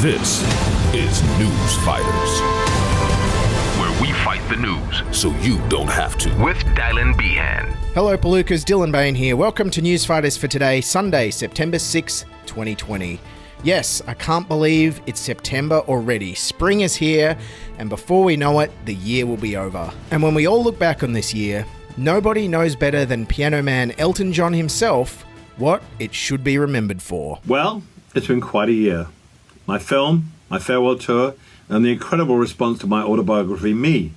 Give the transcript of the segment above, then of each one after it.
This is Newsfighters, where we fight the news so you don't have to. With Dylan Behan. Hello, Palookas. Dylan Behan here. Welcome to Newsfighters for today, Sunday, September 6, 2020. Yes, I can't believe it's September already. Spring is here, and before we know it, the year will be over. And when we all look back on this year, nobody knows better than piano man Elton John himself what it should be remembered for. Well, it's been quite a year. My film, my farewell tour, and the incredible response to my autobiography, Me.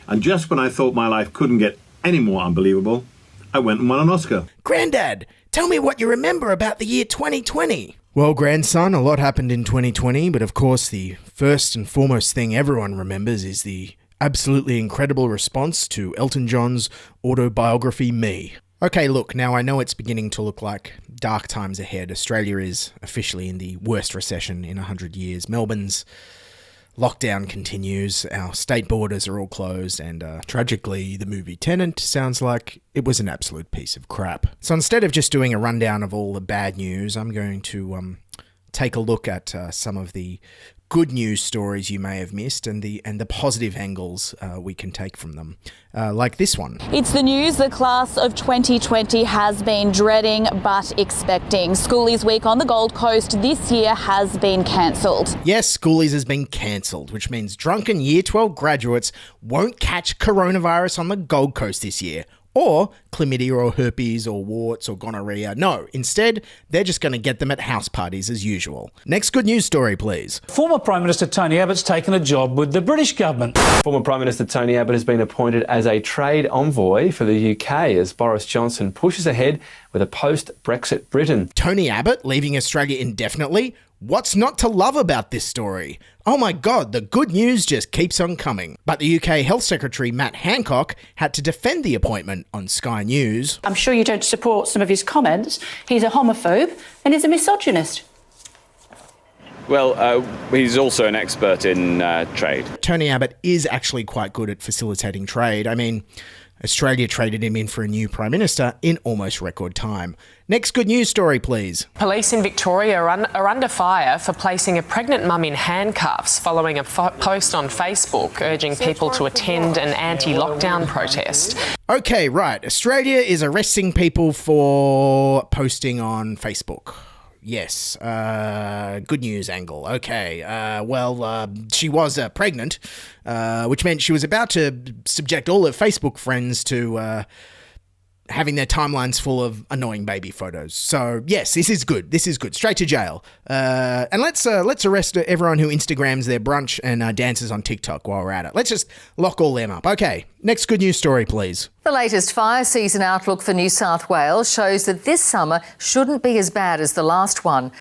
And just when I thought my life couldn't get any more unbelievable, I went and won an Oscar. Granddad, tell me what you remember about the year 2020. Well, grandson, a lot happened in 2020, but of course the first and foremost thing everyone remembers is the absolutely incredible response to Elton John's autobiography, Me. Okay, look, now I know it's beginning to look like dark times ahead. Australia is officially in the worst recession in 100 years. Melbourne's lockdown continues. Our state borders are all closed, and tragically, the movie Tenet sounds like it was an absolute piece of crap. So instead of just doing a rundown of all the bad news, I'm going to take a look at some of the good news stories you may have missed and the positive angles we can take from them, like this one. It's the news the class of 2020 has been dreading but expecting. Schoolies Week on the Gold Coast this year has been cancelled. Yes, Schoolies has been cancelled, which means drunken Year 12 graduates won't catch coronavirus on the Gold Coast this year. Or chlamydia or herpes or warts or gonorrhea. No, instead, they're just going to get them at house parties as usual. Next good news story, please. Former Prime Minister Tony Abbott's taken a job with the British government. Former Prime Minister Tony Abbott has been appointed as a trade envoy for the UK as Boris Johnson pushes ahead with a post-Brexit Britain. Tony Abbott leaving Australia indefinitely? What's not to love about this story? Oh my God, the good news just keeps on coming. But the UK Health Secretary Matt Hancock had to defend the appointment on Sky News. I'm sure you don't support some of his comments. He's a homophobe and he's a misogynist. Well, he's also an expert in trade. Tony Abbott is actually quite good at facilitating trade. I mean, Australia traded him in for a new Prime Minister in almost record time. Next good news story, please. Police in Victoria are under fire for placing a pregnant mum in handcuffs following a post on Facebook urging people to attend an anti-lockdown protest. Okay, right. Australia is arresting people for posting on Facebook. Yes, good news angle. Okay, she was pregnant, which meant she was about to subject all her Facebook friends to having their timelines full of annoying baby photos. So yes, this is good. This is good. Straight to jail. And let's arrest everyone who Instagrams their brunch and dances on TikTok while we're at it. Let's just lock all them up. Okay, next good news story, please. The latest fire season outlook for New South Wales shows that this summer shouldn't be as bad as the last one.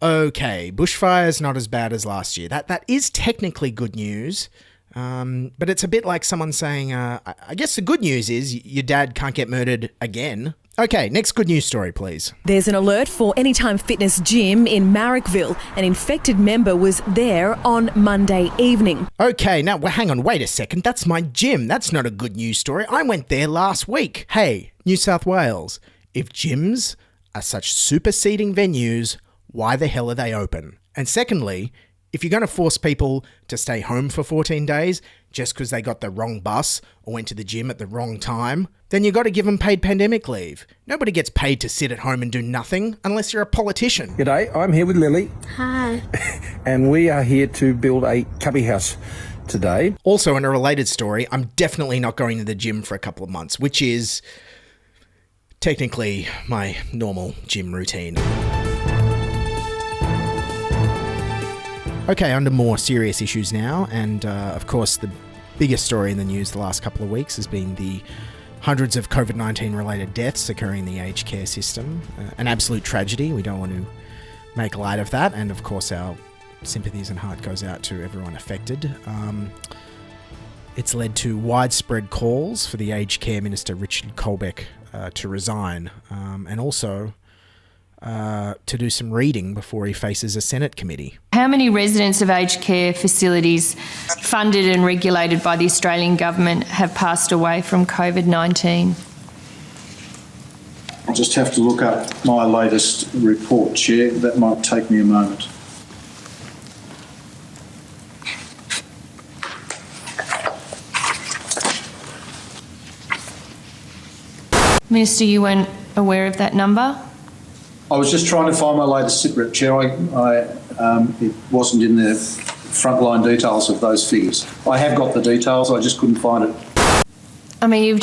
Okay, bushfires not as bad as last year. That is technically good news. But it's a bit like someone saying, I guess the good news is your dad can't get murdered again. Okay, next good news story, please. There's an alert for Anytime Fitness Gym in Marrickville. An infected member was there on Monday evening. Okay, now hang on, wait a second. That's my gym. That's not a good news story. I went there last week. Hey, New South Wales, if gyms are such superseding venues, why the hell are they open? And secondly, if you're going to force people to stay home for 14 days just because they got the wrong bus or went to the gym at the wrong time, then you got to give them paid pandemic leave. Nobody gets paid to sit at home and do nothing unless you're a politician. G'day, I'm here with Lily. Hi. And we are here to build a cubby house today. Also, in a related story, I'm definitely not going to the gym for a couple of months, which is technically my normal gym routine. Okay, on to more serious issues now, and of course the biggest story in the news the last couple of weeks has been the hundreds of COVID-19 related deaths occurring in the aged care system. An absolute tragedy. We don't want to make light of that, and of course our sympathies and heart goes out to everyone affected. It's led to widespread calls for the aged care minister Richard Colbeck to resign, and also to do some reading before he faces a Senate committee. How many residents of aged care facilities funded and regulated by the Australian government have passed away from COVID-19? I'll just have to look up my latest report, Chair. That might take me a moment. Minister, you weren't aware of that number? I was just trying to find my latest SITREP, Chair. It wasn't in the frontline details of those figures. I have got the details, I just couldn't find it. I mean, you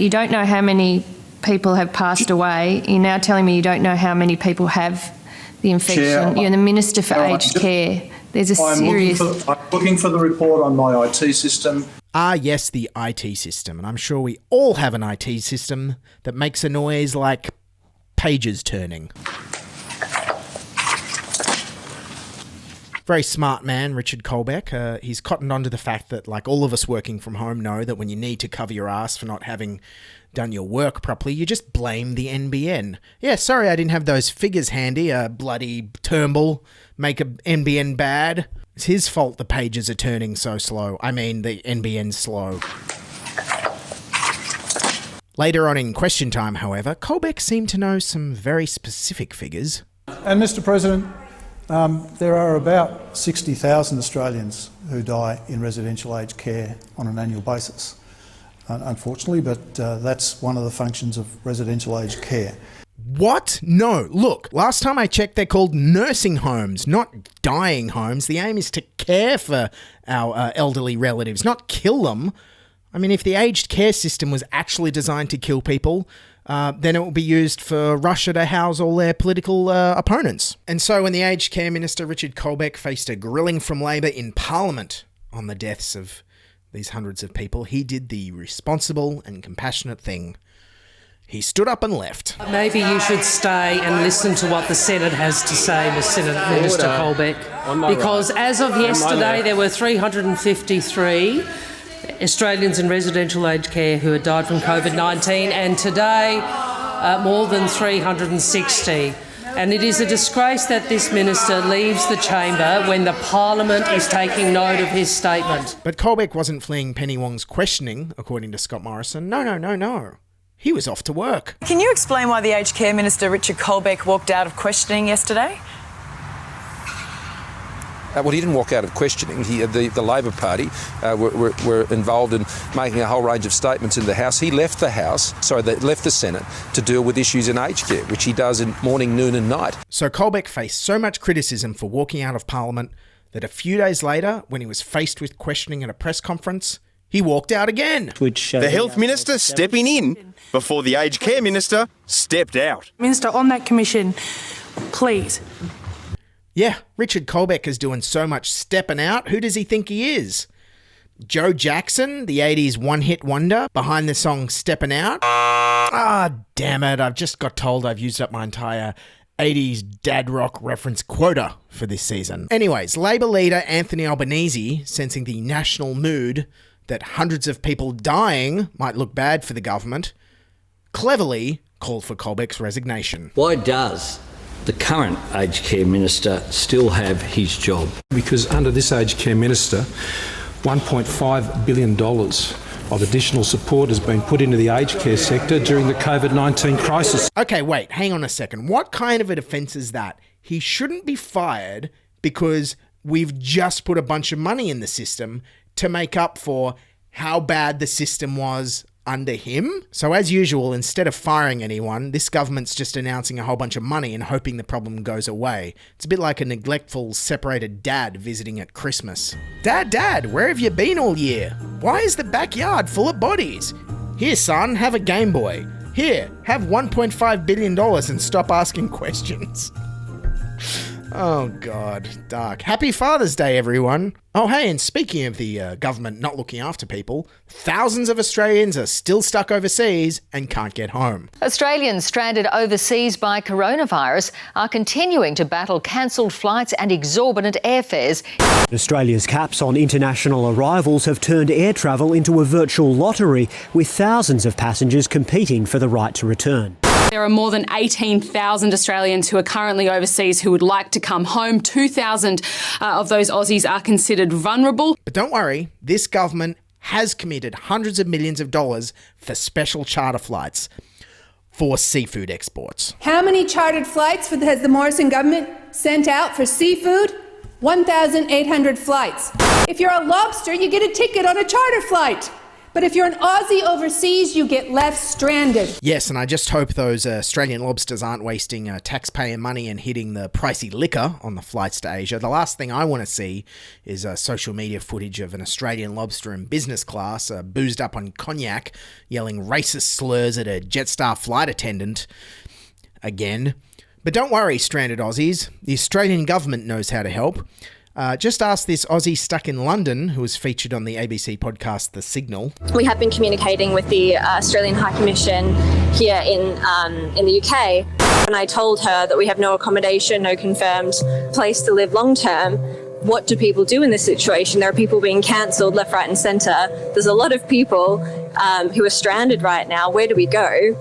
don't know how many people have passed away. You're now telling me you don't know how many people have the infection. Chair, you're the Minister for Aged Care. There's a serious... I'm looking for the report on my IT system. Ah, yes, the IT system. And I'm sure we all have an IT system that makes a noise like pages turning. Very smart man, Richard Colbeck. He's cottoned onto the fact that, like all of us working from home know, that when you need to cover your ass for not having done your work properly, you just blame the NBN. Yeah, sorry I didn't have those figures handy, bloody Turnbull, make a NBN bad. It's his fault the pages are turning so slow. I mean, the NBN's slow. Later on in question time, however, Colbeck seemed to know some very specific figures. And Mr. President, there are about 60,000 Australians who die in residential aged care on an annual basis, unfortunately, but that's one of the functions of residential aged care. What? No. Look, last time I checked, they're called nursing homes, not dying homes. The aim is to care for our elderly relatives, not kill them. I mean, if the aged care system was actually designed to kill people, then it will be used for Russia to house all their political opponents. And so when the aged care minister, Richard Colbeck, faced a grilling from Labor in Parliament on the deaths of these hundreds of people, he did the responsible and compassionate thing. He stood up and left. Maybe you should stay and listen to what the Senate has to say, Minister Colbeck. Because as of yesterday, there were 353 Australians in residential aged care who had died from COVID-19, and today more than 360. And it is a disgrace that this minister leaves the chamber when the Parliament is taking note of his statement. But Colbeck wasn't fleeing Penny Wong's questioning, according to Scott Morrison. No. He was off to work. Can you explain why the aged care minister, Richard Colbeck, walked out of questioning yesterday? Well, he didn't walk out of questioning. The Labor Party were involved in making a whole range of statements in the House. He left left the Senate to deal with issues in aged care, which he does in morning, noon and night. So Colbeck faced so much criticism for walking out of Parliament that a few days later, when he was faced with questioning at a press conference, he walked out again. The Health Minister stepping in before the Aged Care Minister stepped out. Minister, on that commission, please. Yeah, Richard Colbeck is doing so much stepping out. Who does he think he is? Joe Jackson, the 80s one-hit wonder behind the song Steppin' Out? Ah, damn it, I've just got told I've used up my entire 80s dad rock reference quota for this season. Anyways, Labor leader Anthony Albanese, sensing the national mood that hundreds of people dying might look bad for the government, cleverly called for Colbeck's resignation. Why does the current aged care minister still have his job? Because under this aged care minister, $1.5 billion of additional support has been put into the aged care sector during the COVID-19 crisis. Okay, wait, hang on a second. What kind of a defence is that? He shouldn't be fired because we've just put a bunch of money in the system to make up for how bad the system was under him. So as usual, instead of firing anyone, this government's just announcing a whole bunch of money and hoping the problem goes away. It's a bit like a neglectful, separated dad visiting at Christmas. Dad, where have you been all year? Why is the backyard full of bodies? Here, son, have a Game Boy. Here, have $1.5 billion and stop asking questions. Oh, God, dark. Happy Father's Day, everyone. Oh, hey, and speaking of the government not looking after people, thousands of Australians are still stuck overseas and can't get home. Australians stranded overseas by coronavirus are continuing to battle cancelled flights and exorbitant airfares. Australia's caps on international arrivals have turned air travel into a virtual lottery, with thousands of passengers competing for the right to return. There are more than 18,000 Australians who are currently overseas who would like to come home. 2,000 of those Aussies are considered vulnerable. But don't worry, this government has committed hundreds of millions of dollars for special charter flights for seafood exports. How many chartered flights has the Morrison government sent out for seafood? 1,800 flights. If you're a lobster, you get a ticket on a charter flight. But if you're an Aussie overseas, you get left stranded. Yes, and I just hope those Australian lobsters aren't wasting taxpayer money and hitting the pricey liquor on the flights to Asia. The last thing I want to see is social media footage of an Australian lobster in business class, boozed up on cognac, yelling racist slurs at a Jetstar flight attendant again. But don't worry, stranded Aussies. The Australian government knows how to help. Just ask this Aussie stuck in London, who was featured on the ABC podcast The Signal. We have been communicating with the Australian High Commission here in the UK, and I told her that we have no accommodation, no confirmed place to live long term. What do people do in this situation? There are people being cancelled left, right and centre. There's a lot of people who are stranded right now. Where do we go?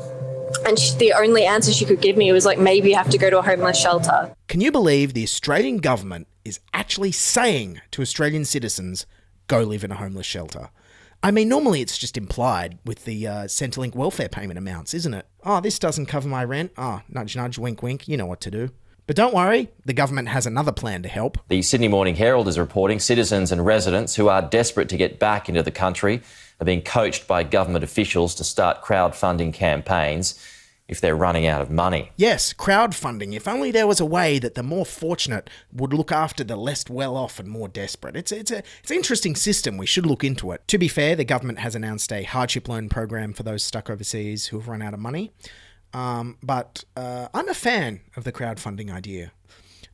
And the only answer she could give me was like, maybe you have to go to a homeless shelter. Can you believe the Australian government is actually saying to Australian citizens, go live in a homeless shelter? I mean, normally it's just implied with the Centrelink welfare payment amounts, isn't it? Oh, this doesn't cover my rent. Oh, nudge, nudge, wink, wink. You know what to do. But don't worry, the government has another plan to help. The Sydney Morning Herald is reporting citizens and residents who are desperate to get back into the country are being coached by government officials to start crowdfunding campaigns if they're running out of money. Yes, crowdfunding. If only there was a way that the more fortunate would look after the less well-off and more desperate. It's an interesting system. We should look into it. To be fair, the government has announced a hardship loan program for those stuck overseas who have run out of money. But I'm a fan of the crowdfunding idea.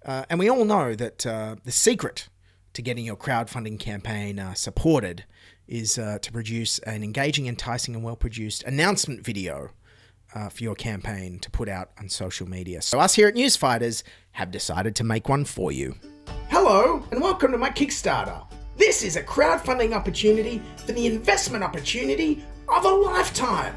And we all know that the secret to getting your crowdfunding campaign supported is to produce an engaging, enticing and well-produced announcement video for your campaign to put out on social media. So us here at Newsfighters have decided to make one for you. Hello and welcome to my Kickstarter. This is a crowdfunding opportunity for the investment opportunity of a lifetime.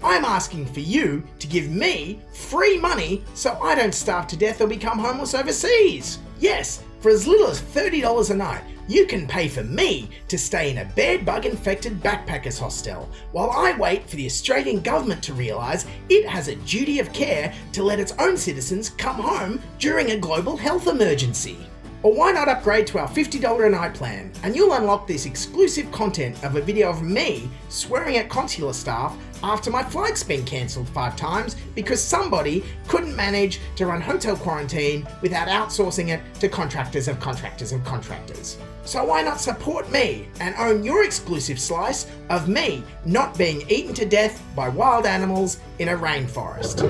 I'm asking for you to give me free money so I don't starve to death or become homeless overseas. Yes, for as little as $30 a night, you can pay for me to stay in a bed-bug-infected backpackers hostel while I wait for the Australian government to realise it has a duty of care to let its own citizens come home during a global health emergency. Or why not upgrade to our $50 a night plan and you'll unlock this exclusive content of a video of me swearing at consular staff after my flight's been cancelled 5 times because somebody couldn't manage to run hotel quarantine without outsourcing it to contractors of contractors of contractors. So why not support me and own your exclusive slice of me not being eaten to death by wild animals in a rainforest?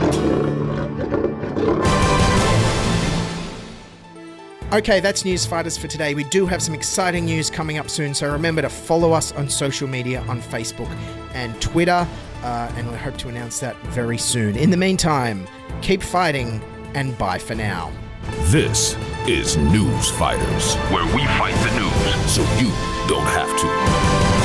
Okay, that's Newsfighters for today. We do have some exciting news coming up soon, so remember to follow us on social media on Facebook and Twitter, and we hope to announce that very soon. In the meantime, keep fighting, and bye for now. This is Newsfighters, where we fight the news so you don't have to.